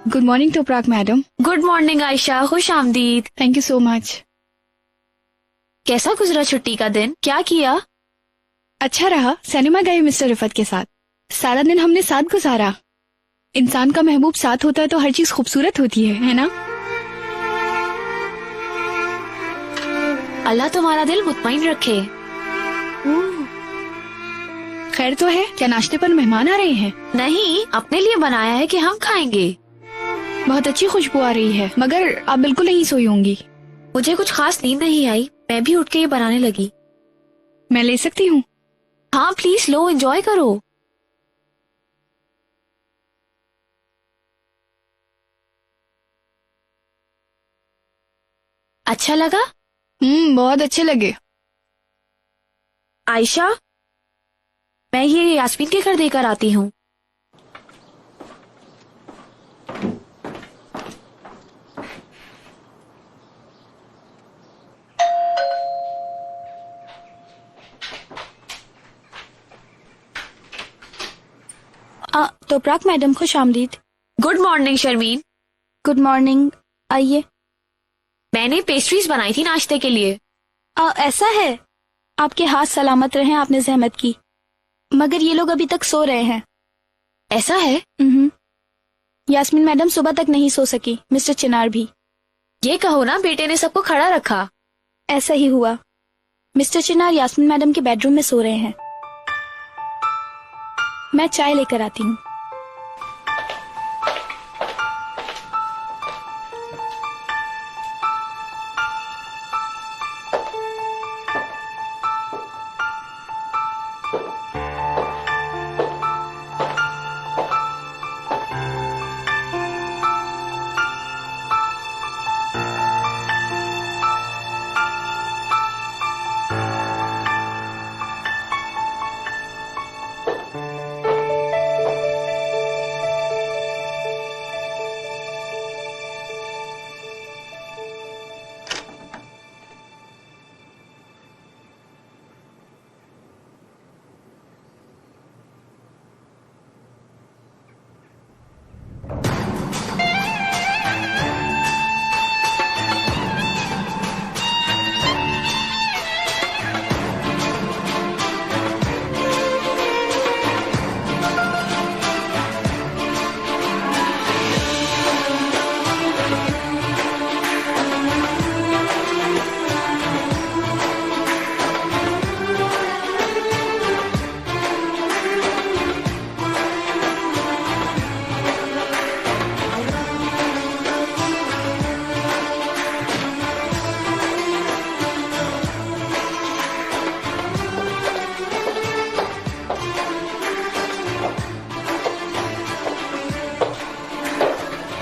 Good morning Toprak madam. Good morning Ayesha, खुश आमदीद। Thank you so much. कैसा गुजरा छुट्टी का दिन, क्या किया? अच्छा रहा, सिनेमा गए मिस्टर रिफत के साथ। सारा दिन हमने साथ गुजारा। इंसान का महबूब साथ होता है तो हर चीज खूबसूरत होती है ना? अल्लाह तुम्हारा दिल मुतमईन रखे। खैर तो है, क्या नाश्ते पर मेहमान आ रहे हैं? नहीं, अपने लिए बनाया है कि हम खाएंगे। बहुत अच्छी खुशबू आ रही है, मगर आप बिल्कुल नहीं सोई होंगी। मुझे कुछ खास नींद नहीं आई, मैं भी उठ के ये बनाने लगी। मैं ले सकती हूँ? हाँ प्लीज लो, एंजॉय करो। अच्छा लगा? बहुत अच्छे लगे। आयशा, मैं ये यास्मीन के घर देकर आती हूँ। टोपराक मैडम, खुश आमदीद। Good morning Sharmeen. Good morning, आइए। मैंने पेस्ट्रीज बनाई थी नाश्ते के लिए। ऐसा है, आपके हाथ सलामत रहे, आपने जहमत की। मगर ये लोग अभी तक सो रहे हैं। ऐसा है? यास्मीन मैडम सुबह तक नहीं सो सकी, मिस्टर चिनार भी। ये कहो ना, बेटे ने सबको खड़ा रखा। ऐसा ही हुआ। मिस्टर चिनार यास्मीन मैडम के बेडरूम में सो रहे हैं। मैं चाय लेकर आती हूँ।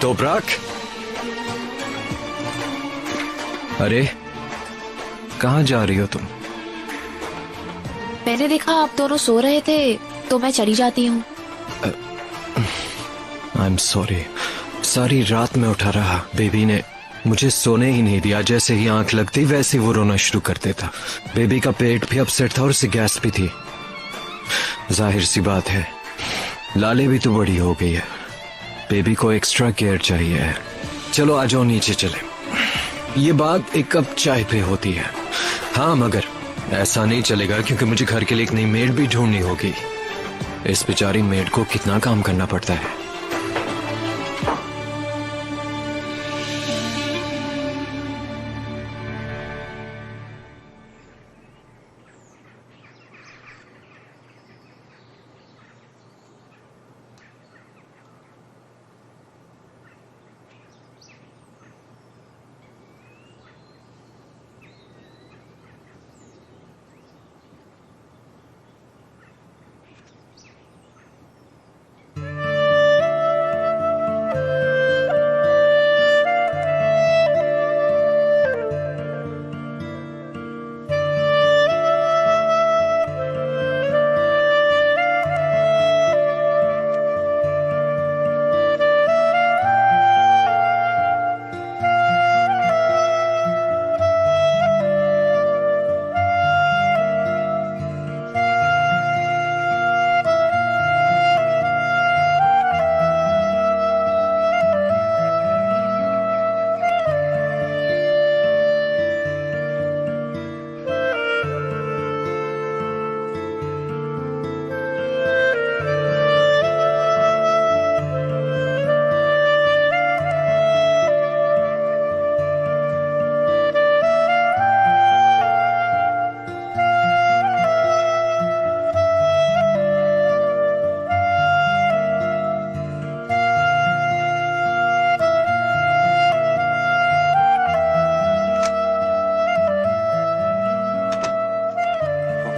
तोपराक, अरे कहाँ जा रही हो तुम? मैंने देखा आप दोनों सो रहे थे तो मैं चली जाती हूँ। आई एम सॉरी। सारी रात में उठा रहा, बेबी ने मुझे सोने ही नहीं दिया। जैसे ही आंख लगती वैसे वो रोना शुरू कर देता। बेबी का पेट भी अपसेट था और उसे गैस भी थी। जाहिर सी बात है, लाले भी तो बड़ी हो गई है, बेबी को एक्स्ट्रा केयर चाहिए है। चलो आ जाओ, नीचे चले। ये बात एक कप चाय पे होती है। हाँ मगर ऐसा नहीं चलेगा, क्योंकि मुझे घर के लिए एक नई मेड भी ढूंढनी होगी। इस बेचारी मेड को कितना काम करना पड़ता है।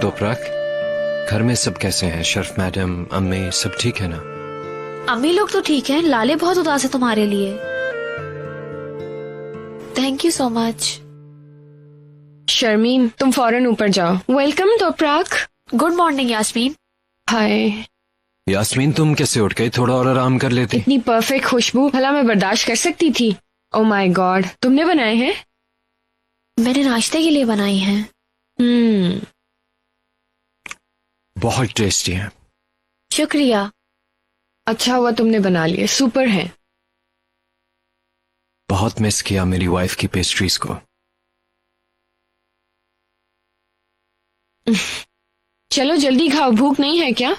तोपराक, घर में सब कैसे हैं? शर्फ मैडम, अम्मी, सब ठीक है ना? अम्मी लोग तो ठीक हैं, लाले बहुत उदास है तुम्हारे लिए। Thank you so much. Sharmeen, तुम फौरन ऊपर जाओ। Welcome Toprak. Good morning Yasmin. Hi. Yasmin, तुम कैसे उठ गई? थोड़ा और आराम कर लेती। इतनी परफेक्ट खुशबू भला मैं बर्दाश्त कर सकती थी? ओ माय गॉड, तुमने बनाए हैं? मैंने नाश्ते के लिए बनाई हैं। बहुत टेस्टी है। शुक्रिया। अच्छा हुआ तुमने बना लिए, सुपर है। बहुत मिस किया मेरी वाइफ की पेस्ट्रीज को। चलो जल्दी खाओ, भूख नहीं है क्या?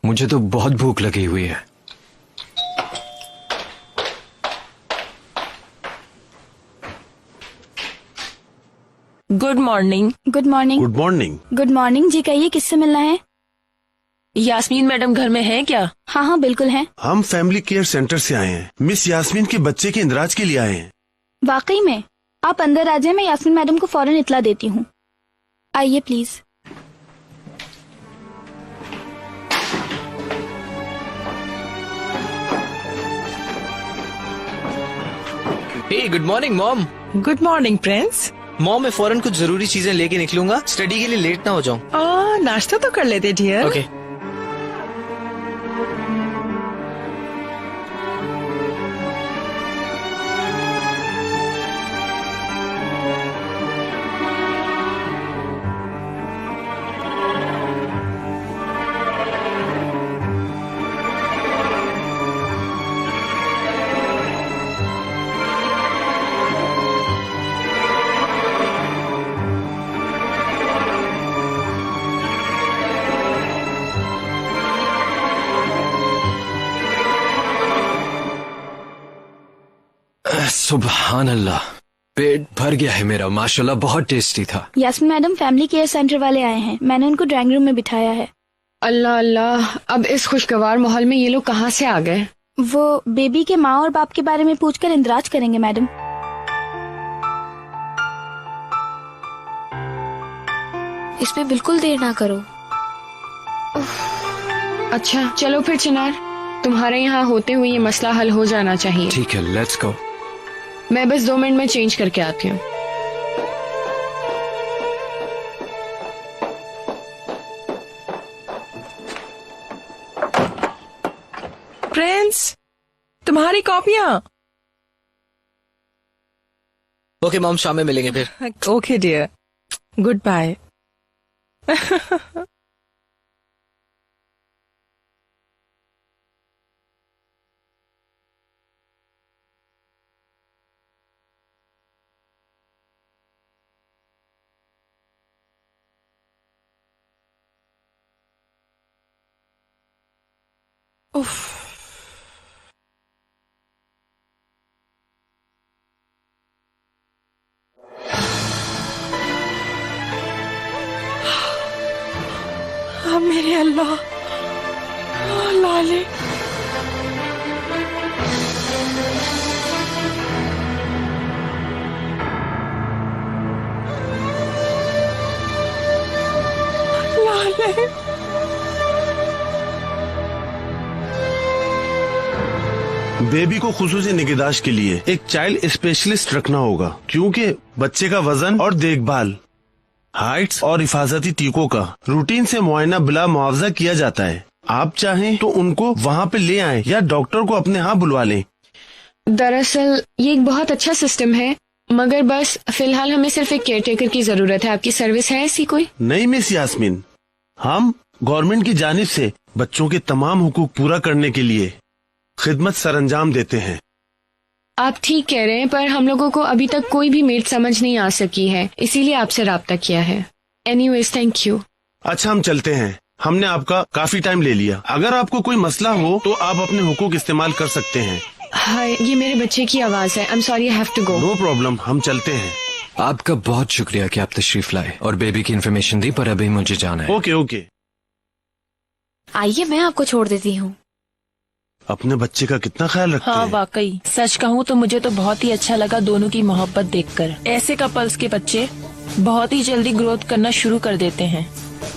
मुझे तो बहुत भूख लगी हुई है। Good morning. Good morning. Good morning. Good morning जी, कहिए किससे मिलना है? यास्मीन मैडम घर में हैं क्या? हाँ हाँ बिल्कुल है। हम फैमिली केयर सेंटर से आए हैं। मिस यास्मीन के बच्चे के इंदराज के लिए आए हैं। वाकई में? आप अंदर आ जाए, मैं यास्मीन मैडम को फौरन इत्ला देती हूँ। आइए please. Hey good morning mom. Good morning prince. Mom, मैं फौरन कुछ जरूरी चीजें लेके निकलूंगा, स्टडी के लिए लेट ना हो जाऊं। नाश्ता तो कर लेते डियर। ओके। सुभान अल्लाह, पेट भर गया है मेरा माशाल्लाह, बहुत टेस्टी था। Yasmeen madam family care centre वाले आए हैं, मैंने उनको ड्राइंग रूम में बिठाया है। अल्लाह अल्लाह, अब इस खुशगवार माहौल में ये लोग कहाँ से आ गए? वो बेबी के माँ और बाप के बारे में पूछकर इंदराज करेंगे मैडम। इसमें बिल्कुल देर ना करो। अच्छा चलो फिर चिनार, तुम्हारे यहाँ होते हुए ये मसला हल हो जाना चाहिए। ठीक है, लेट्स गो। मैं बस 2 मिनट में चेंज करके आती हूँ। प्रिंस, तुम्हारी कॉपियाँ। ओके मॉम, शाम में मिलेंगे फिर। Okay dear, good bye. मेरे अल्लाह, लाले। लाले। बेबी को खुसूसी निगहदाश्त के लिए एक चाइल्ड स्पेशलिस्ट रखना होगा, क्योंकि बच्चे का वजन और देखभाल, हाइट्स और हिफाजती टीकों का रूटीन से मुआयना बिला मुआवजा किया जाता है। आप चाहें तो उनको वहाँ पे ले आएं या डॉक्टर को अपने यहाँ बुलवा लें। दरअसल ये एक बहुत अच्छा सिस्टम है, मगर बस फिलहाल हमें सिर्फ एक केयरटेकर की जरूरत है। आपकी सर्विस है ऐसी कोई? नहीं मिस यास्मीन, हम गवर्नमेंट की जानिब से बच्चों के तमाम हुकूक पूरा करने के लिए खिदमत सरंजाम देते हैं। आप ठीक कह रहे हैं, पर हम लोगों को अभी तक कोई भी मेड समझ नहीं आ सकी है, इसीलिए आपसे राब्ता किया है। Anyways thank you. अच्छा हम चलते हैं, हमने आपका काफी टाइम ले लिया। अगर आपको कोई मसला हो तो आप अपने हुकूक इस्तेमाल कर सकते हैं। हाय, ये मेरे बच्चे की आवाज है। I am sorry, I have to go. No problem, हम चलते हैं। आपका बहुत शुक्रिया कि आप तशरीफ लाए और बेबी की इन्फॉर्मेशन दी, पर अभी मुझे जाना है। Okay okay. आइए मैं आपको छोड़ देती हूँ। अपने बच्चे का कितना ख्याल रखते हाँ हैं। वाकई, सच कहूँ तो मुझे तो बहुत ही अच्छा लगा दोनों की मोहब्बत देखकर। ऐसे कपल्स के बच्चे बहुत ही जल्दी ग्रोथ करना शुरू कर देते हैं,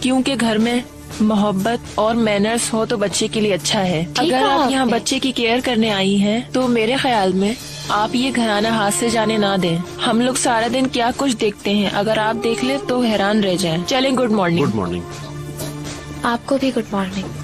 क्योंकि घर में मोहब्बत और मैनर्स हो तो बच्चे के लिए अच्छा है। अगर कहा आप यहाँ आपने। बच्चे की केयर करने आई हैं, तो मेरे ख्याल में आप ये घराना हाथ से जाने ना दें। हम लोग सारा दिन क्या कुछ देखते हैं, अगर आप देख ले तो हैरान रह जाएं। चलें, गुड मॉर्निंग। Good morning. आपको भी गुड मॉर्निंग।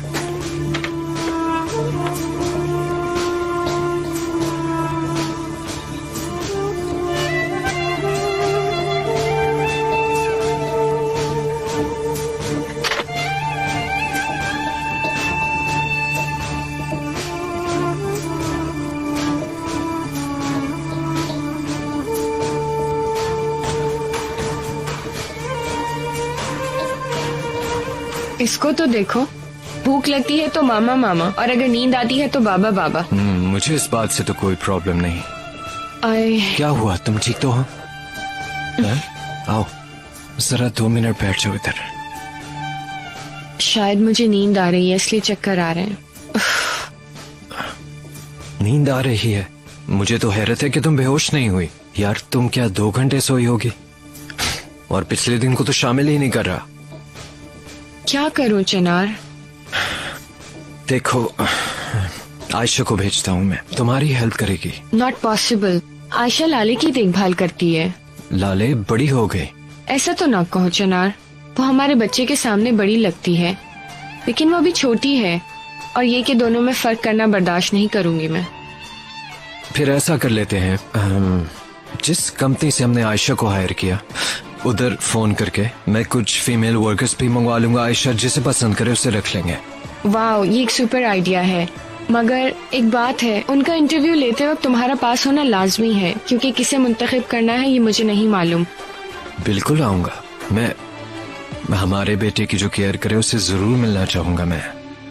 इसको तो देखो, भूख लगती है तो मामा मामा, और अगर नींद आती है तो बाबा बाबा। मुझे इस बात से तो कोई प्रॉब्लम नहीं। आए, क्या हुआ, तुम ठीक तो हो? हैं? आओ जरा 2 मिनट बैठ जाओ इधर। शायद मुझे नींद आ रही है इसलिए चक्कर आ रहे हैं। नींद आ रही है? मुझे तो हैरत है कि तुम बेहोश नहीं हुई। यार तुम क्या 2 घंटे सोई होगी? और पिछले दिन को तो शामिल ही नहीं कर रहा। क्या करूं चिनार? देखो, आयशा को भेजता हूँ मैं, तुम्हारी हेल्प करेगी। Not possible. आयशा लाले की देखभाल करती है। लाले बड़ी हो गई। ऐसा तो ना कहो चिनार, वो हमारे बच्चे के सामने बड़ी लगती है, लेकिन वो अभी छोटी है, और ये कि दोनों में फर्क करना बर्दाश्त नहीं करूंगी मैं। फिर ऐसा कर लेते हैं, जिस कंपनी से हमने आयशा को हायर किया उधर फोन करके मैं कुछ फीमेल वर्कर्स भी मंगवा लूंगा। आयशा जिसे पसंद करे उसे रख लेंगे। वाह, ये एक सुपर आइडिया है, मगर एक बात है, उनका इंटरव्यू लेते वक्त तुम्हारा पास होना लाजमी है, क्योंकि किसे मुंतखब करना है ये मुझे नहीं मालूम। बिल्कुल आऊंगा मैं हमारे बेटे की जो केयर करे उसे जरूर मिलना चाहूंगा मैं।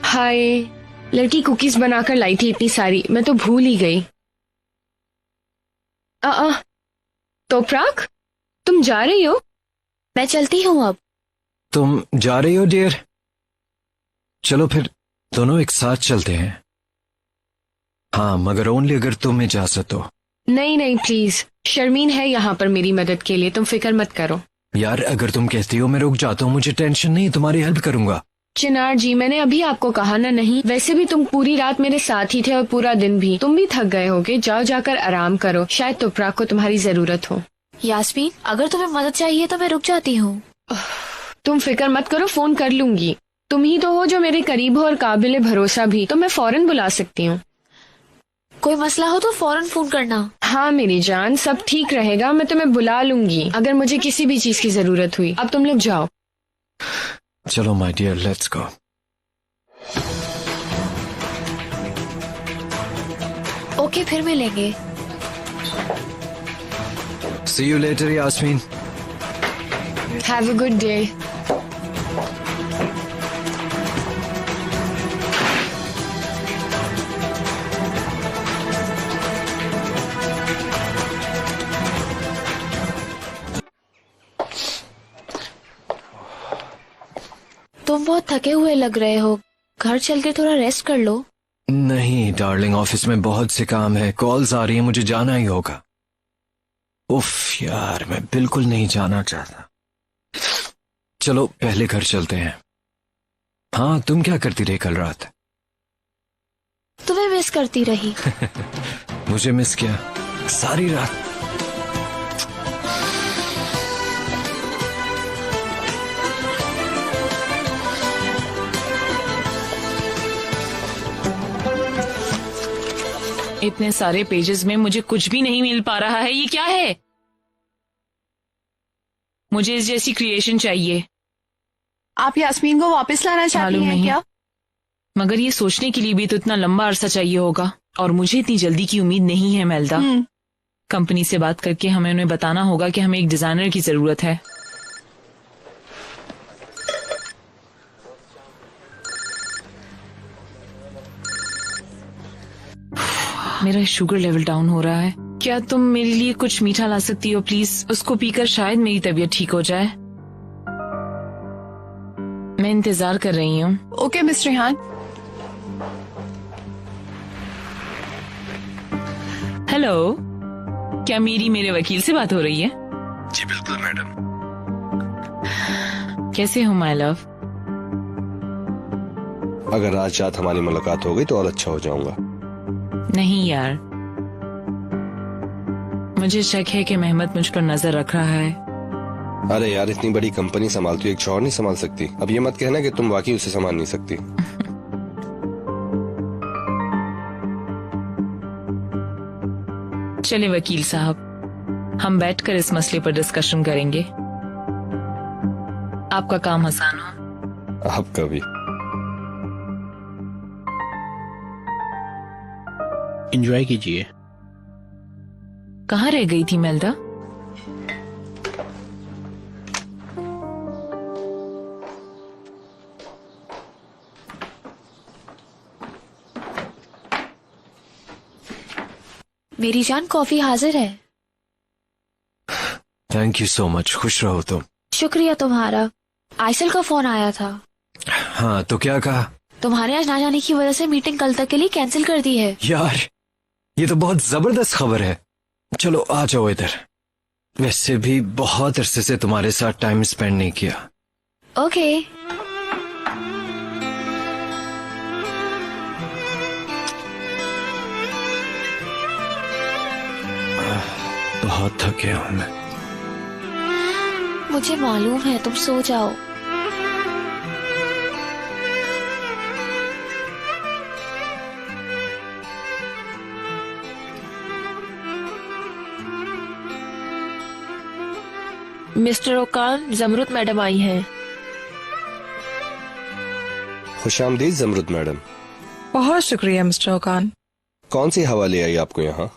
हाय, लड़की कुकीज बनाकर लाई थी इतनी सारी, मैं तो भूल ही गई। तोपराक, तुम जा रही हो? मैं चलती हूँ अब। तुम जा रही हो डियर? चलो फिर दोनों एक साथ चलते हैं। हाँ, मगर ओनली अगर तुम इजाजत हो। नहीं नहीं प्लीज, शर्मीन है यहाँ पर मेरी मदद के लिए, तुम फिक्र मत करो। यार अगर तुम कहती हो मैं रुक जाता हूँ, मुझे टेंशन नहीं, तुम्हारी हेल्प करूंगा। चिनार जी, मैंने अभी आपको कहा ना नहीं। वैसे भी तुम पूरी रात मेरे साथ ही थे और पूरा दिन भी, तुम भी थक गए होगे। जाओ जाकर आराम करो, शायद तोपराक को तुम्हारी जरूरत हो। यास्मीन, अगर तुम्हें मदद चाहिए तो मैं रुक जाती हूँ। तुम फिक्र मत करो, फोन कर लूंगी। तुम ही तो हो जो मेरे करीब हो और काबिल भरोसा भी, तो मैं फौरन बुला सकती हूँ। कोई मसला हो तो फौरन फोन करना। हाँ मेरी जान, सब ठीक रहेगा, मैं तुम्हें बुला लूंगी अगर मुझे किसी भी चीज की जरूरत हुई। अब तुम लोग जाओ। चलो my dear, let's go. Okay, फिर मिलेंगे। See you later Yasmin. Have a good day. तुम बहुत थके हुए लग रहे हो, घर चल के थोड़ा रेस्ट कर लो। नहीं डार्लिंग, ऑफिस में बहुत से काम है, कॉल्स आ रही है, मुझे जाना ही होगा। उफ यार, मैं बिल्कुल नहीं जाना चाहता। चलो पहले घर चलते हैं। हाँ, तुम क्या करती रही कल रात? तुम्हें मिस करती रही। मुझे मिस किया सारी रात? इतने सारे पेजेस में मुझे कुछ भी नहीं मिल पा रहा है, ये क्या है? मुझे इस जैसी क्रिएशन चाहिए। आप यास्मीन को वापस लाना चाहती मालूम हैं नहीं। क्या? मगर ये सोचने के लिए भी तो इतना लंबा अरसा चाहिए होगा, और मुझे इतनी जल्दी की उम्मीद नहीं है मेल्दा। कंपनी से बात करके हमें उन्हें बताना होगा कि हमें एक डिजाइनर की जरूरत है। मेरा शुगर लेवल डाउन हो रहा है। क्या तुम मेरे लिए कुछ मीठा ला सकती हो प्लीज? उसको पीकर शायद मेरी तबीयत ठीक हो जाए। मैं इंतजार कर रही हूँ। Okay miss Rehan. हेलो, क्या मेरी मेरे वकील से बात हो रही है? जी बिल्कुल मैडम। कैसे हो माय लव? अगर आज रात हमारी मुलाकात हो गई तो और अच्छा हो जाऊंगा। नहीं यार, मुझे शक है कि मेहमत मुझ पर नजर रख रहा है। अरे यार, इतनी बड़ी कंपनी संभालती एक शौहर नहीं संभाल सकती। अब ये मत कहना कि तुम वाकई उसे संभाल नहीं सकती। चले वकील साहब, हम बैठकर इस मसले पर डिस्कशन करेंगे। आपका काम आसान हो। आपका भी। एंजॉय कीजिए। कहाँ रह गई थी मेल्दा? मेरी जान, कॉफी हाजिर है। Thank you so much. खुश रहो तुम। शुक्रिया तुम्हारा। आयसल का फोन आया था। हाँ, तो क्या कहा? तुम्हारे आज ना जाने की वजह से मीटिंग कल तक के लिए कैंसिल कर दी है। यार, ये तो बहुत जबरदस्त खबर है। चलो आ जाओ इधर। वैसे भी बहुत अरसे से तुम्हारे साथ टाइम स्पेंड नहीं किया। ओके। बहुत थके हूं मैं। मुझे मालूम है, तुम सो जाओ। मिस्टर ओकान, जमरुद मैडम आई हैं। खुशामदीद जमरुद मैडम। बहुत शुक्रिया मिस्टर ओकान। कौन सी हवा ले आई आपको यहाँ?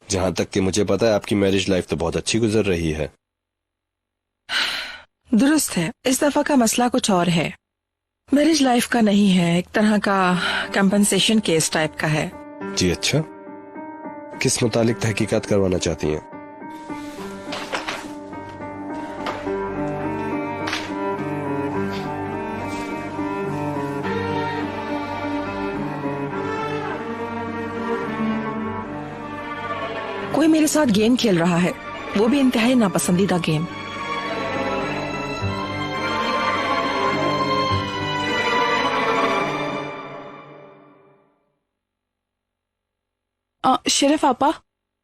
जहाँ तक कि मुझे पता है आपकी मैरिज लाइफ तो बहुत अच्छी गुजर रही है। दुरुस्त है, इस दफा का मसला कुछ और है। मैरिज लाइफ का नहीं है, एक तरह का कंपनसेशन केस टाइप का है। जी अच्छा, किस मुतालिक तहकीकात करवाना चाहती हैं? कोई मेरे साथ गेम खेल रहा है, वो भी इंतहाई नापसंदीदा गेम। शरीफ आपा,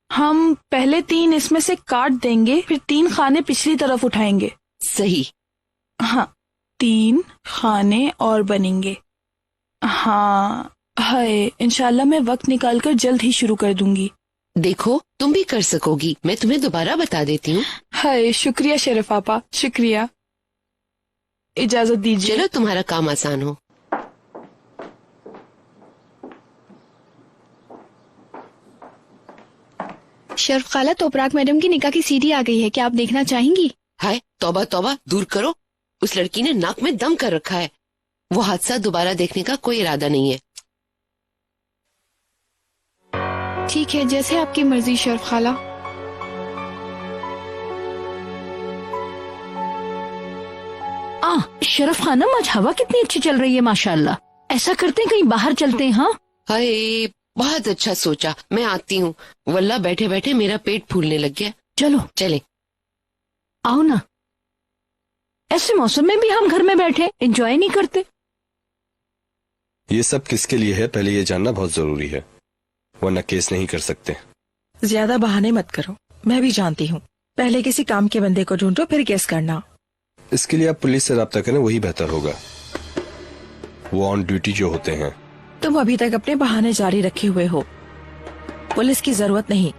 हम पहले 3 इसमें से काट देंगे, फिर 3 खाने पिछली तरफ उठाएंगे। सही। हाँ, 3 खाने और बनेंगे। हाँ है, इंशाल्लाह मैं वक्त निकालकर जल्द ही शुरू कर दूंगी। देखो, तुम भी कर सकोगी। मैं तुम्हें दोबारा बता देती हूँ। हाय, शुक्रिया शरीफ आपा, शुक्रिया। इजाजत दीजिए। चलो, तुम्हारा काम आसान हो। शर्फ खाला, तोपराक मैडम की निकाह की सीडी आ गई है, क्या आप देखना चाहेंगी? हाय तौबा तौबा, दूर करो। उस लड़की ने नाक में दम कर रखा है। वो हादसा दोबारा देखने का कोई इरादा नहीं है। ठीक है, जैसे आपकी मर्जी शर्फ खाला। शरफ खानम, आज हवा कितनी अच्छी चल रही है माशाल्लाह। ऐसा करते हैं, कहीं बाहर चलते हैं। हाँ हाय, बहुत अच्छा सोचा। मैं आती हूँ। वल्ला बैठे बैठे मेरा पेट फूलने लग गया। चलो चले। आओ ना, ऐसे मौसम में भी हम घर में बैठे एंजॉय नहीं करते। ये सब किसके लिए है, पहले ये जानना बहुत जरूरी है, वरना केस नहीं कर सकते। ज्यादा बहाने मत करो, मैं भी जानती हूँ। पहले किसी काम के बंदे को ढूंढो, फिर केस करना। इसके लिए आप पुलिस से राब्ता करें, वही बेहतर होगा। वो ऑन ड्यूटी जो होते हैं। तुम अभी तक अपने बहाने जारी रखे हुए हो। पुलिस की जरूरत नहीं।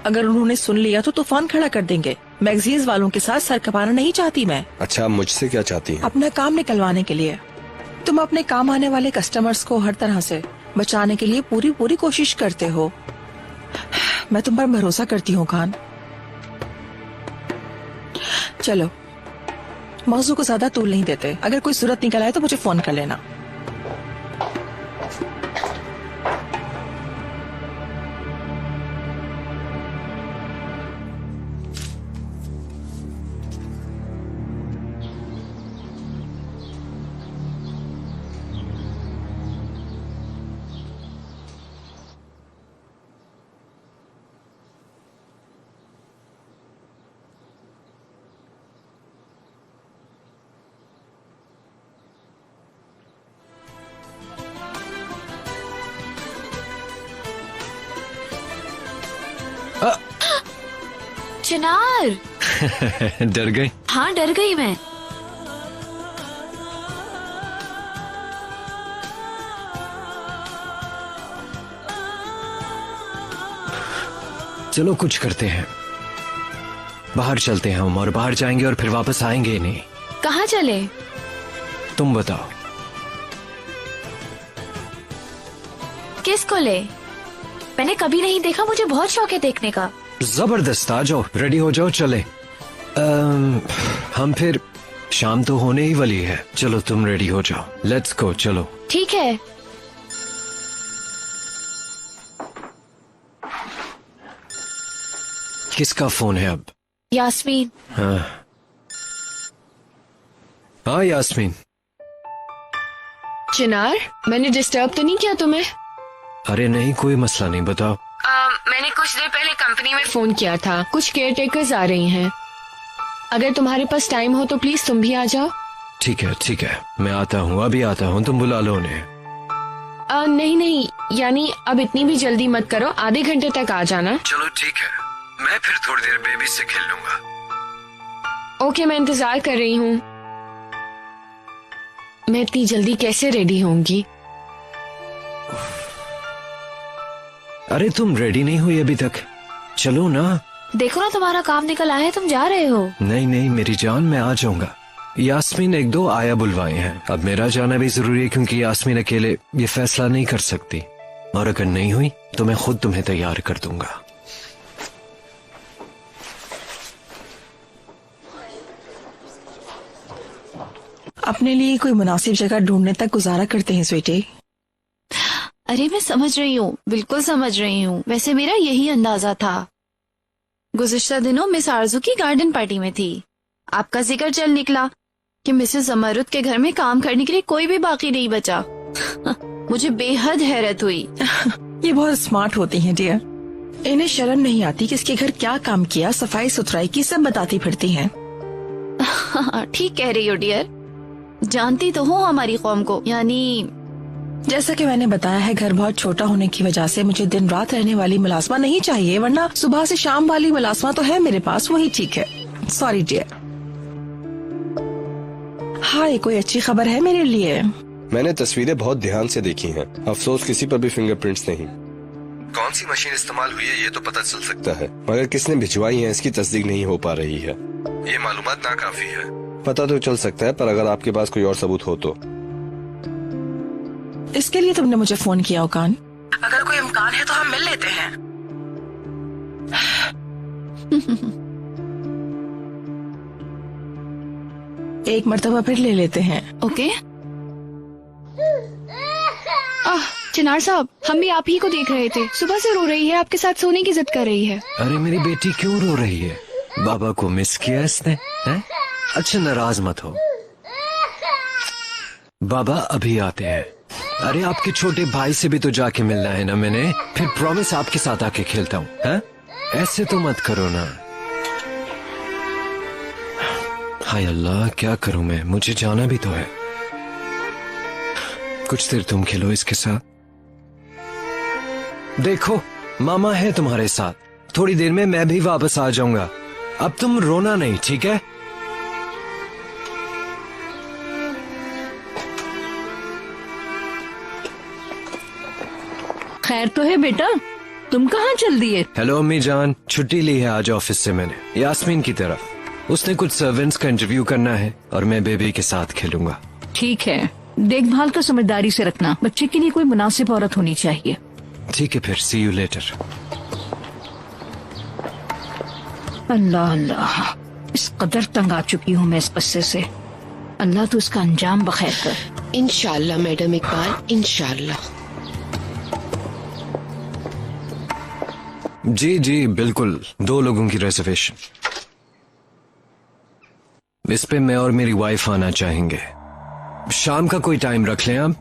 अगर उन्होंने सुन लिया तो तूफान खड़ा कर देंगे। मैगजीन्स वालों के साथ सर कपाना नहीं चाहती मैं। अच्छा, आप मुझसे क्या चाहती हैं? अपना काम निकलवाने के लिए। तुम अपने काम आने वाले कस्टमर्स को हर तरह से बचाने के लिए पूरी पूरी कोशिश करते हो। मैं तुम पर भरोसा करती हूँ खान। चलो, मौजू को ज्यादा तूल नहीं देते। अगर कोई सूरत निकल आए तो मुझे फोन कर लेना। चिनार। डर गई? हाँ डर गई मैं। चलो कुछ करते हैं, बाहर चलते हैं हम, और बाहर जाएंगे और फिर वापस आएंगे ही नहीं। कहाँ चले? तुम बताओ। किसको ले? मैंने कभी नहीं देखा, मुझे बहुत शौक है देखने का। जबरदस्त, आ जाओ, रेडी हो जाओ, चले। हम फिर शाम तो होने ही वाली है, चलो तुम रेडी हो जाओ, लेट्स गो, चलो। ठीक है। किसका फोन है अब? यास्मीन। हाँ यास्मीन। चिनार, मैंने डिस्टर्ब तो नहीं किया तुम्हें? अरे नहीं, कोई मसला नहीं, बताओ। मैंने कुछ देर पहले कंपनी में फोन किया था, कुछ केयर टेकर्स आ रही हैं। अगर तुम्हारे पास टाइम हो तो प्लीज तुम भी आ जाओ। ठीक है ठीक है, मैं आता हूँ, अभी आता हूँ, तुम बुला लो उन्हें। नहीं, यानी अब इतनी भी जल्दी मत करो, आधे घंटे तक आ जाना। चलो ठीक है, मैं फिर थोड़ी देर बेबी से खेल लूंगा। ओके, मैं इंतजार कर रही हूँ। मैं इतनी जल्दी कैसे रेडी होंगी? अरे तुम रेडी नहीं हुई अभी तक? चलो ना। देखो ना तुम्हारा काम निकल आया है, तुम जा रहे हो। नहीं नहीं मेरी जान, मैं आ जाऊंगा। यास्मीन एक दो आया बुलवाए हैं, अब मेरा जाना भी जरूरी है क्योंकि यास्मीन अकेले ये फैसला नहीं कर सकती, और अगर नहीं हुई तो मैं खुद तुम्हें तैयार कर दूंगा। अपने लिए कोई मुनासिब जगह ढूंढने तक गुजारा करते हैं स्वीटी। अरे मैं समझ रही हूँ, बिल्कुल समझ रही हूँ। वैसे मेरा यही अंदाजा था। गुज़िश्ता दिनों मिस आरजू की गार्डन पार्टी में थी, आपका जिक्र चल निकला कि मिसेस जमारुत के घर में काम करने के लिए कोई भी बाकी नहीं बचा। मुझे बेहद हैरत हुई। ये बहुत स्मार्ट होती हैं डियर। इन्हें शर्म नहीं आती कि इसके घर क्या काम किया, सफाई सुथराई की सब बताती फिरती हैं। ठीक कह रही हो डियर, जानती तो हूँ हमारी कौम को। यानी जैसा कि मैंने बताया है, घर बहुत छोटा होने की वजह से मुझे दिन रात रहने वाली मुलाजमा नहीं चाहिए, वरना सुबह से शाम वाली मुलाजमा तो है मेरे पास, वही ठीक है। Sorry dear. हाय, कोई अच्छी खबर है मेरे लिए? मैंने तस्वीरें बहुत ध्यान से देखी हैं, अफसोस किसी पर भी फिंगरप्रिंट्स नहीं। कौन सी मशीन इस्तेमाल हुई है ये तो पता चल सकता है, मगर किसने भिजवाई है इसकी तस्दीक नहीं हो पा रही है। ये मालूमात नाकाफी है। पता तो चल सकता है, पर अगर आपके पास कोई और सबूत हो तो। इसके लिए तुमने मुझे फोन किया ओकान? अगर कोई इम्कान है तो हम मिल लेते हैं। एक मर्तबा फिर ले लेते हैं। ओके। चिनार साहब, हम भी आप ही को देख रहे थे, सुबह से रो रही है, आपके साथ सोने की जिद कर रही है। अरे मेरी बेटी क्यों रो रही है? बाबा को मिस किया इसने, है? अच्छा नाराज मत हो, बाबा अभी आते हैं। अरे आपके छोटे भाई से भी तो जाके मिलना है ना मैंने, फिर प्रॉमिस आपके साथ आके खेलता हूँ, हैं? ऐसे तो मत करो ना। हाय अल्लाह, क्या करूं मैं, मुझे जाना भी तो है। कुछ देर तुम खेलो इसके साथ। देखो मामा है तुम्हारे साथ, थोड़ी देर में मैं भी वापस आ जाऊंगा। अब तुम रोना नहीं, ठीक है? खैर तो है बेटा, तुम कहाँ चल दिए? हेलो अम्मी जान, छुट्टी ली है आज ऑफिस से मैंने, यास्मीन की तरफ। उसने कुछ सर्वेंट्स का इंटरव्यू करना है और मैं बेबी के साथ खेलूंगा। ठीक है, देखभाल तो समझदारी से रखना, बच्चे के लिए कोई मुनासिब औरत होनी चाहिए। ठीक है फिर, सी यू लेटर। अल्लाह अल्लाह, इस कदर तंग आ चुकी हूँ मैं इस बच्चे से। अल्लाह तो इसका अंजाम बखैर कर। इंशाल्लाह मैडम इकबाल, इंशाल्लाह। जी जी बिल्कुल, 2 लोगों की रिजर्वेशन। इस पे मैं और मेरी वाइफ आना चाहेंगे। शाम का कोई टाइम रख लें आप,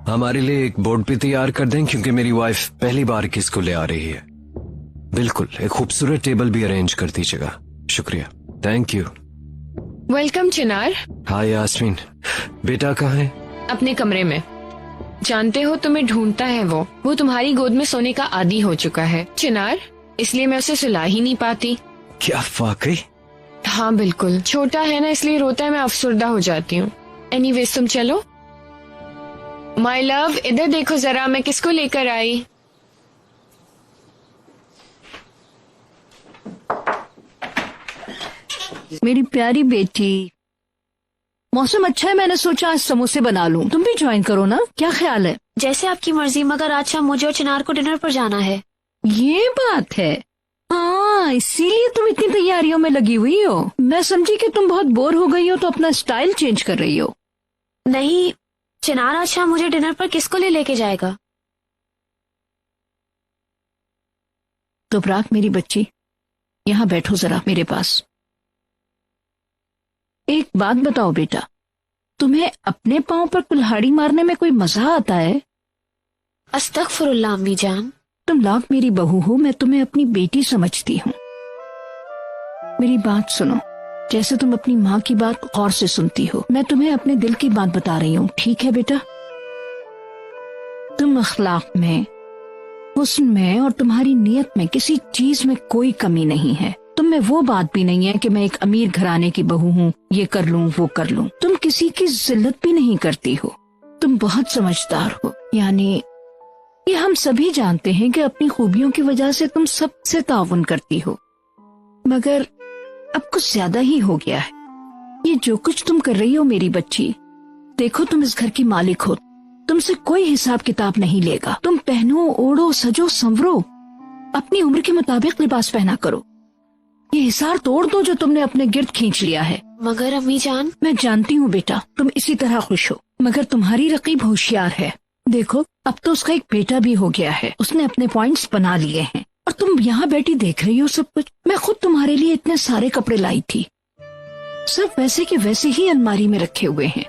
हमारे लिए एक बोर्ड भी तैयार कर दें क्योंकि मेरी वाइफ पहली बार किसको ले आ रही है। बिल्कुल, एक खूबसूरत टेबल भी अरेंज कर दीजिएगा। शुक्रिया, थैंक यू। वेलकम चिनार। हाय यास्मीन, बेटा कहाँ है? अपने कमरे में। जानते हो तुम्हें ढूंढता है वो तुम्हारी गोद में सोने का आदी हो चुका है। चिनार, इसलिए मैं उसे सुला ही नहीं पाती। क्या वाकई? हाँ बिल्कुल, छोटा है ना इसलिए रोता है, मैं अफसुर्दा हो जाती हूँ। एनीवेज तुम चलो। माय लव, इधर देखो जरा, मैं किसको लेकर आई। मेरी प्यारी बेटी, मौसम अच्छा है, मैंने सोचा आज समोसे बना लूं। तुम भी ज्वाइन करो ना, क्या ख्याल है? जैसे आपकी मर्जी, मगर आज शाम मुझे और चिनार को डिनर पर जाना है। ये बात है, हाँ इसीलिए तुम इतनी तैयारियों में लगी हुई हो। मैं समझी कि तुम बहुत बोर हो गई हो तो अपना स्टाइल चेंज कर रही हो। नहीं, चिनार आज शाम मुझे डिनर पर किसको लेके जाएगा? तो प्राक मेरी बच्ची, यहाँ बैठो जरा मेरे पास। एक बात बताओ बेटा, तुम्हें अपने पांव पर कुल्हाड़ी मारने में कोई मजा आता है? अस्तगफुरुल्लाह अम्मी जान। तुम लाख मेरी बहू हो, मैं तुम्हें अपनी बेटी समझती हूँ। मेरी बात सुनो, जैसे तुम अपनी माँ की बात गौर से सुनती हो, मैं तुम्हें अपने दिल की बात बता रही हूँ, ठीक है बेटा? तुम अखलाक में, हुस्न में और तुम्हारी नियत में किसी चीज में कोई कमी नहीं है। तुम में वो बात भी नहीं है कि मैं एक अमीर घराने की बहू हूँ, ये कर लूँ वो कर लूँ। तुम किसी की जिल्लत भी नहीं करती हो, तुम बहुत समझदार हो। यानी ये हम सभी जानते हैं कि अपनी खूबियों की वजह से तुम सबसे ताउन करती हो, मगर अब कुछ ज्यादा ही हो गया है। ये जो कुछ तुम कर रही हो मेरी बच्ची, देखो तुम इस घर की मालिक हो, तुमसे कोई हिसाब किताब नहीं लेगा। तुम पहनो, ओढ़ो, सजो, संवरो, अपनी उम्र के मुताबिक लिबास पहना करो। ये हिसार तोड़ दो जो तुमने अपने गिर्द खींच लिया है। मगर अम्मी जान। मैं जानती हूँ बेटा, तुम इसी तरह खुश हो, मगर तुम्हारी रकीब होशियार है। देखो अब तो उसका एक बेटा भी हो गया है, उसने अपने पॉइंट्स बना लिए हैं और तुम यहाँ बैठी देख रही हो सब कुछ। मैं खुद तुम्हारे लिए इतने सारे कपड़े लाई थी, सब वैसे के वैसे ही अलमारी में रखे हुए हैं।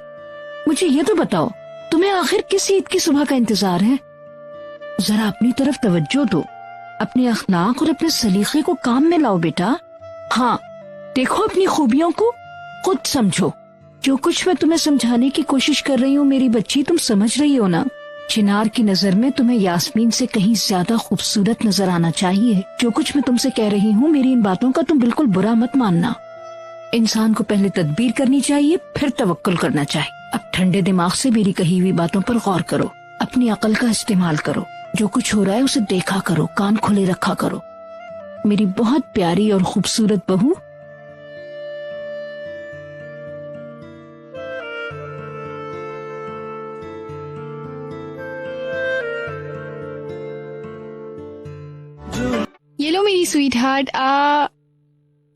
मुझे ये तो बताओ, तुम्हें आखिर किस ईद की सुबह का इंतजार है? जरा अपनी तरफ तवज्जो दो, अपने अखलाक और अपने सलीके को काम में लाओ बेटा। हाँ देखो, अपनी खूबियों को खुद समझो। जो कुछ मैं तुम्हें समझाने की कोशिश कर रही हूँ मेरी बच्ची, तुम समझ रही हो ना? चिनार की नजर में तुम्हें यास्मीन से कहीं ज्यादा खूबसूरत नजर आना चाहिए। जो कुछ मैं तुमसे कह रही हूँ, मेरी इन बातों का तुम बिल्कुल बुरा मत मानना। इंसान को पहले तदबीर करनी चाहिए, फिर तवक्कुल करना चाहिए। अब ठंडे दिमाग से मेरी कही हुई बातों पर गौर करो, अपनी अकल का इस्तेमाल करो। जो कुछ हो रहा है उसे देखा करो, कान खुले रखा करो। मेरी बहुत प्यारी और खूबसूरत बहू। ये लो मेरी स्वीट हार्ट।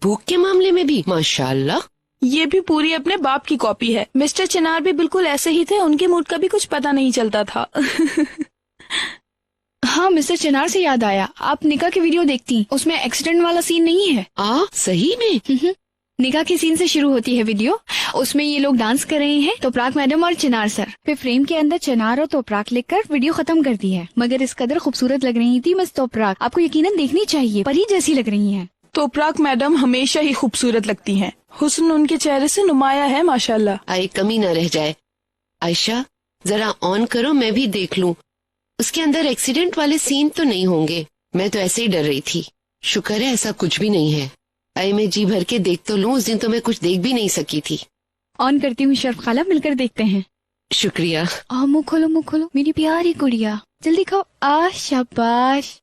भूख के मामले में भी माशाल्लाह। ये भी पूरी अपने बाप की कॉपी है। मिस्टर चिनार भी बिल्कुल ऐसे ही थे, उनके मूड का भी कुछ पता नहीं चलता था। हाँ, मिस्टर चिनार से याद आया, आप निकाह की वीडियो देखती, उसमें एक्सीडेंट वाला सीन नहीं है? सही में? निकाह के सीन से शुरू होती है वीडियो। उसमें ये लोग डांस कर रहे हैं, तोपराक मैडम और चिनार सर। फिर फ्रेम के अंदर चिनार और तोपराक लिखकर वीडियो खत्म कर दी है। मगर इस कदर खूबसूरत लग रही थी मिस तोपराक, आपको यकीनन देखनी चाहिए, परी जैसी लग रही हैं। तोपराक मैडम हमेशा ही खूबसूरत लगती हैं। हुस्न उनके चेहरे से नुमाया है माशाल्लाह। आई कमी न रह जाए। आयशा जरा ऑन करो, मैं भी देख लूं। उसके अंदर एक्सीडेंट वाले सीन तो नहीं होंगे? मैं तो ऐसे ही डर रही थी। शुक्र है ऐसा कुछ भी नहीं है। आई मैं जी भर के देख तो लूं, उस दिन तो मैं कुछ देख भी नहीं सकी थी। ऑन करती हूँ शर्फ खाला, मिलकर देखते हैं। शुक्रिया। मुँह खोलो मेरी प्यारी गुड़िया, जल्दी खाओ। शाबाश।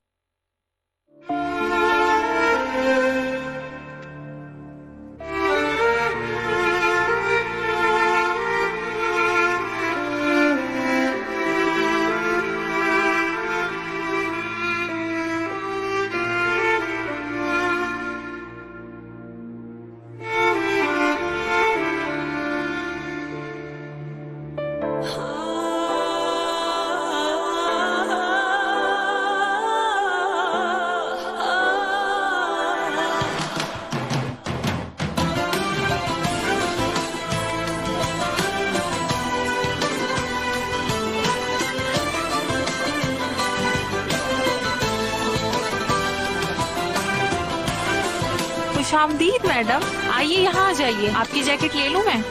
खुशामदीद मैडम, आइए यहाँ आ जाइए। आपकी जैकेट ले लूं मैं?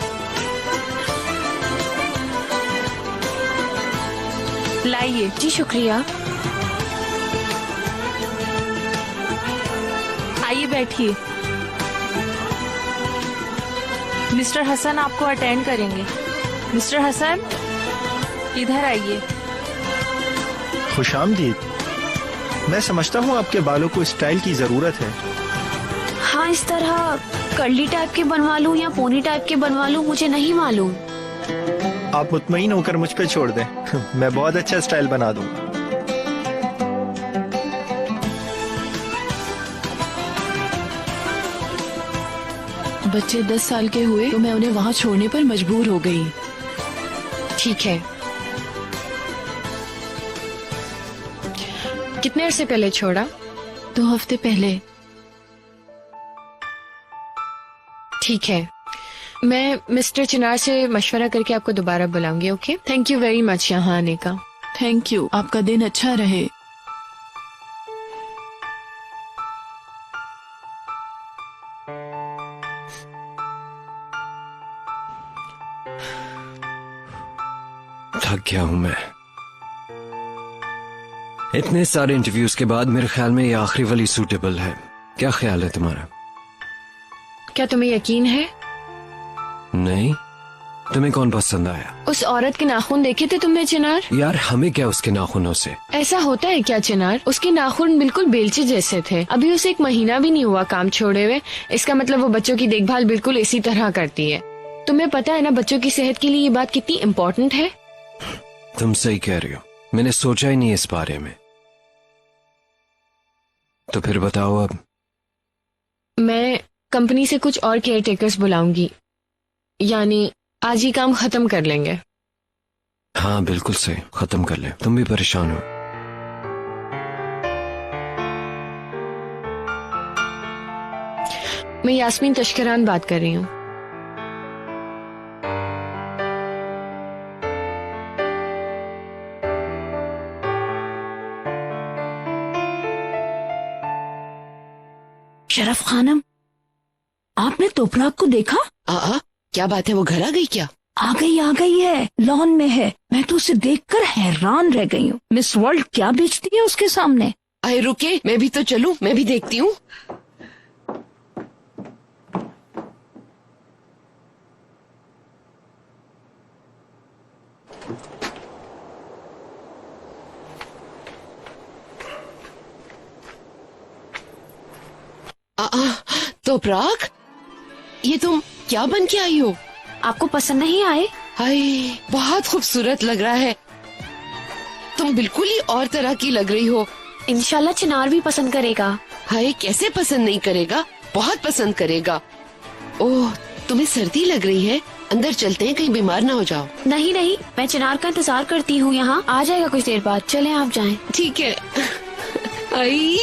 लाइए। जी शुक्रिया। बैठिए। मिस्टर हसन आपको अटेंड करेंगे। मिस्टर हसन, इधर आइए। खुशामदीद। मैं समझता हूँ आपके बालों को स्टाइल की जरूरत है। हाँ, इस तरह कर्ली टाइप के बनवा लूं या पोनी टाइप के बनवा लूं, मुझे नहीं मालूम। आप मुतमईन होकर मुझ पे छोड़ दें, मैं बहुत अच्छा स्टाइल बना दूंगा। बच्चे 10 साल के हुए तो मैं उन्हें वहाँ छोड़ने पर मजबूर हो गई। ठीक है। कितने अरसे पहले छोड़ा? 2 हफ्ते पहले। ठीक है, मैं मिस्टर चिनार से मशवरा करके आपको दोबारा बुलाऊंगी। Okay, thank you very much यहाँ आने का। थैंक यू, आपका दिन अच्छा रहे। थक गया हूं मैं। इतने सारे इंटरव्यूज के बाद मेरे ख्याल में ये आखिरी वाली सूटेबल है। क्या ख्याल है तुम्हारा? क्या तुम्हें यकीन है? नहीं, तुम्हें कौन पसंद आया? उस औरत के नाखून देखे थे तुमने चिनार? यार हमें क्या उसके नाखूनों से? ऐसा होता है क्या चिनार? उसके नाखून बिल्कुल बेलचे जैसे थे। अभी उसे 1 महीना भी नहीं हुआ काम छोड़े हुए। इसका मतलब वो बच्चों की देखभाल बिल्कुल इसी तरह करती है। तुम्हें पता है ना बच्चों की सेहत के लिए ये बात कितनी इम्पोर्टेंट है? तुम सही कह रही हो, मैंने सोचा ही नहीं इस बारे में। तो फिर बताओ अब। मैं कंपनी से कुछ और केयर टेकर्स बुलाऊंगी, यानी आज ही काम खत्म कर लेंगे। हाँ बिल्कुल सही, खत्म कर ले। तुम भी परेशान हो? मैं यास्मीन तशकरान बात कर रही हूँ। शरफ खानम, आपने तोपराग को देखा? क्या बात है, वो घर आ गई क्या? आ गई है, लॉन में है। मैं तो उसे देखकर हैरान रह गई हूँ। मिस वर्ल्ड क्या बेचती है उसके सामने। आए रुके, मैं भी तो चलूं, मैं भी देखती हूँ। तोपराग, ये तुम क्या बन के आई हो? आपको पसंद नहीं आए? हाय, बहुत खूबसूरत लग रहा है। तुम बिल्कुल ही और तरह की लग रही हो। इंशाल्लाह चिनार भी पसंद करेगा। हाय, कैसे पसंद नहीं करेगा, बहुत पसंद करेगा। ओह, तुम्हें सर्दी लग रही है, अंदर चलते हैं, कहीं बीमार ना हो जाओ। नहीं नहीं, मैं चिनार का इंतजार करती हूँ यहाँ। आ जाएगा कुछ देर बाद। चलें आप जाएं। ठीक है। I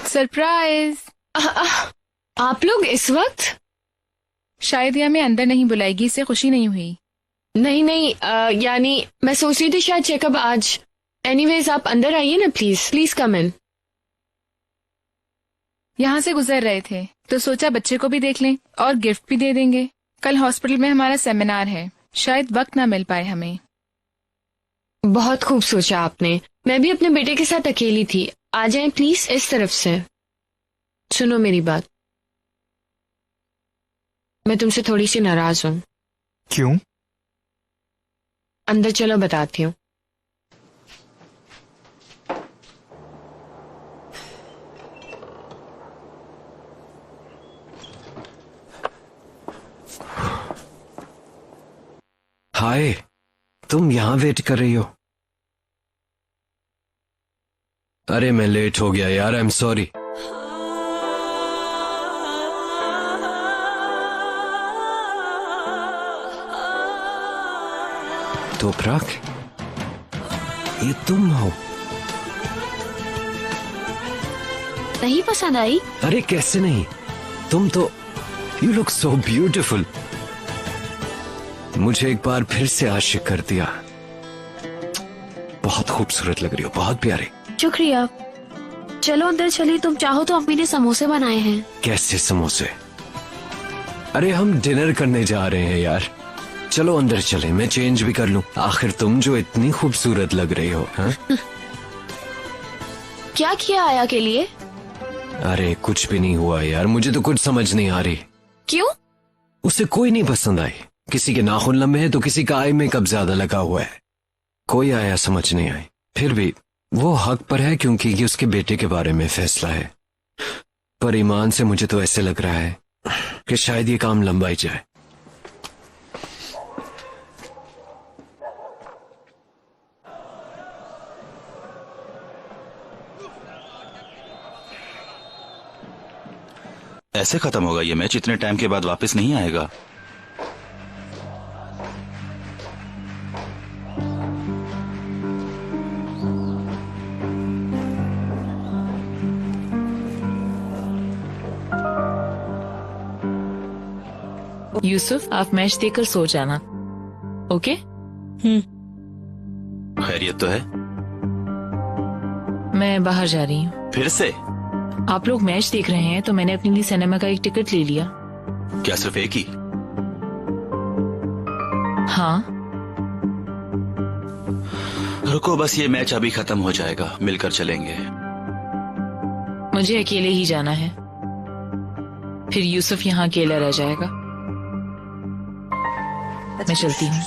surprise. आप लोग इस वक्त? शायद ये हमें अंदर नहीं बुलाएगी, इससे खुशी नहीं हुई। नहीं, यानी मैं सोच रही थी शायद चेकअप आज। एनीवेज आप अंदर आइए ना, प्लीज कम इन। यहाँ से गुजर रहे थे तो सोचा बच्चे को भी देख लें और गिफ्ट भी दे देंगे। कल हॉस्पिटल में हमारा सेमिनार है, शायद वक्त ना मिल पाए हमें। बहुत खूब सोचा आपने। मैं भी अपने बेटे के साथ अकेली थी। आ जाएं प्लीज इस तरफ से। सुनो मेरी बात, मैं तुमसे थोड़ी सी नाराज हूँ। क्यों? अंदर चलो बताती हूँ। हाय, तुम यहाँ वेट कर रही हो? अरे मैं लेट हो गया यार, आई एम सॉरी। तोपराग, ये तुम हो? नहीं पसंद आई? अरे कैसे नहीं, तुम तो यू लुक सो ब्यूटिफुल। मुझे एक बार फिर से आशिक कर दिया। बहुत खूबसूरत लग रही हो, बहुत प्यारी। शुक्रिया। चलो अंदर चलिए, तुम चाहो तो अम्मी ने समोसे बनाए हैं। कैसे समोसे? अरे हम डिनर करने जा रहे हैं यार। चलो अंदर चले, मैं चेंज भी कर लूं। आखिर तुम जो इतनी खूबसूरत लग रही हो। हाँ? क्या किया आया के लिए? अरे कुछ भी नहीं हुआ यार, मुझे तो कुछ समझ नहीं आ रही। क्यों? उसे कोई नहीं पसंद आई। किसी के नाखून लंबे हैं तो किसी का आई मेकअप ज्यादा लगा हुआ है। कोई आया समझ नहीं आई। फिर भी वो हक पर है क्योंकि ये उसके बेटे के बारे में फैसला है। पर ईमान से मुझे तो ऐसे लग रहा है कि शायद ये काम लंबा ही जाए। ऐसे खत्म होगा ये मैच? इतने टाइम के बाद वापस नहीं आएगा। यूसुफ, आप मैच देखकर सो जाना, ओके? खैरियत तो है? मैं बाहर जा रही हूँ। फिर से? आप लोग मैच देख रहे हैं तो मैंने अपने लिए सिनेमा का एक टिकट ले लिया। क्या सिर्फ एक ही? हाँ। रुको बस, ये मैच अभी खत्म हो जाएगा, मिलकर चलेंगे। मुझे अकेले ही जाना है, फिर यूसुफ यहाँ अकेला रह जाएगा। मैं चलती हूँ।